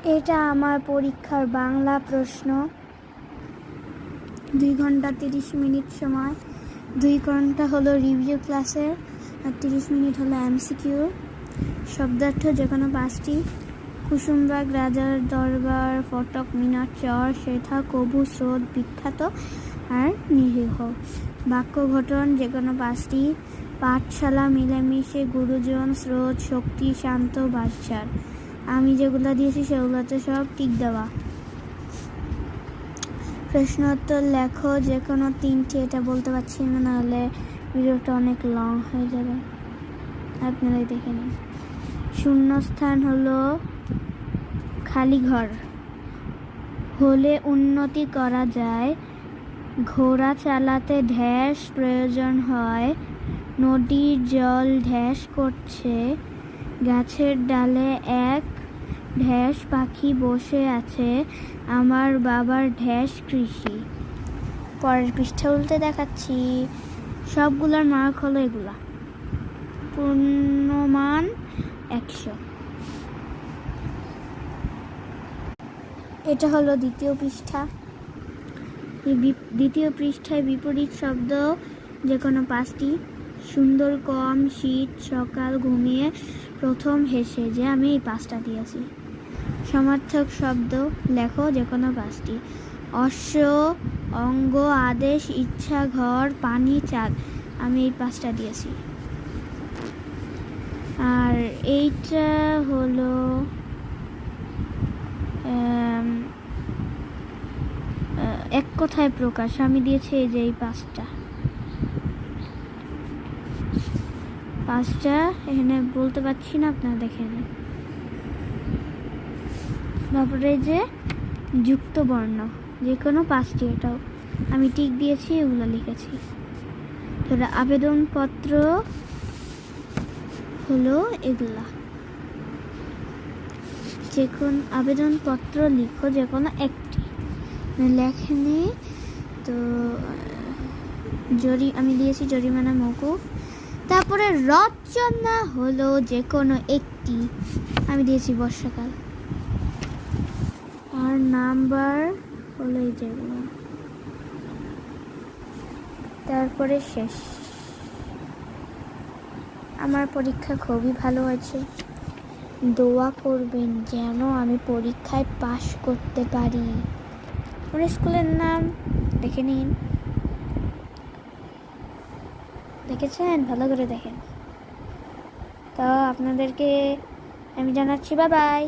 এটা আমার পরীক্ষার বাংলা প্রশ্ন। 2 ঘন্টা 30 মিনিট সময়। 2 ঘন্টা হলো রিভিউ ক্লাসের আর 30 মিনিট হলো এমসিকিউ। শব্দার্থ যে কোনো 5টি। কুসুমবাগ, রাজার দরবার, ফটক, মিনার, চর, শেথা, কবু, স্রোত, বিখ্যাত আর নিরীহ। বাক্য গঠন যে কোনো 5টি। পাঠশালা, মিলেমিশে, গুরুজন, স্রোত, শক্তি, শান্ত, বাচ্চার। আমি যেগুলো দিয়েছি সেগুলোতে সব টিক দেওয়া। প্রশ্নোত্তর লেখো যে কোনো 3টি। এটা বলতে পারছি না, নাহলে ভিডিওটা অনেক লং হয়ে যাবে, আপনারাই দেখে নিন। শূন্যস্থান হলো খালি ঘর। হলে উন্নতি করা যায়। ঘোড়া চালাতে ড্যাশ প্রয়োজন হয়। নদীর জল ড্যাশ করছে। গাছের ডালে এক ড্যাশ পাখি বসে আছে। আমার বাবার ড্যাশ কৃষি। পরের পৃষ্ঠা উল্টে দেখাচ্ছি। সবগুলোর মার্ক হলো এগুলা। পূর্ণমান 100। এটা হলো দ্বিতীয় পৃষ্ঠা। দ্বিতীয় পৃষ্ঠায় বিপরীত শব্দ যে কোনো 5টি। সুন্দর, কম, শীত, সকাল, ঘুমিয়ে, প্রথম, হেসে, যে আমি এই 5টা দিয়েছি। সমার্থক শব্দ লেখো যে কোনো 5টি। অশ্ব, অঙ্গ, আদেশ, ইচ্ছা, ঘর, পানি, চাঁদ, আমি এই 5টা দিয়েছি। আর এইটা হলো এক কথায় প্রকাশ, আমি দিয়েছি এই যে এই 5টা এখানে বলতে পারছি না, আপনারা দেখে নিন। তারপরে যে যুক্ত বর্ণ যে কোনো 5টি, এটাও আমি টিক দিয়েছি, এগুলো লিখেছি। তাহলে আবেদনপত্র হলো এগুলা। যে কোন আবেদনপত্র লিখো যে কোনো একটি, লেখেনি তো আমি দিয়েছি জরিমানা মওকুফ। তারপরে রচনা হলো যে কোনো একটি, আমি দিয়েছি বর্ষাকাল। আর নাম্বার হলো এই যেগুলো। তারপরে শেষ। আমার পরীক্ষা খুবই ভালো হয়েছে। দোয়া করবেন যেন আমি পরীক্ষায় পাশ করতে পারি। আমার স্কুলের নাম দেখে নিন, দেখেছেন? ভালো করে দেখেন। তো আপনাদেরকে আমি জানাচ্ছি বাই বাই।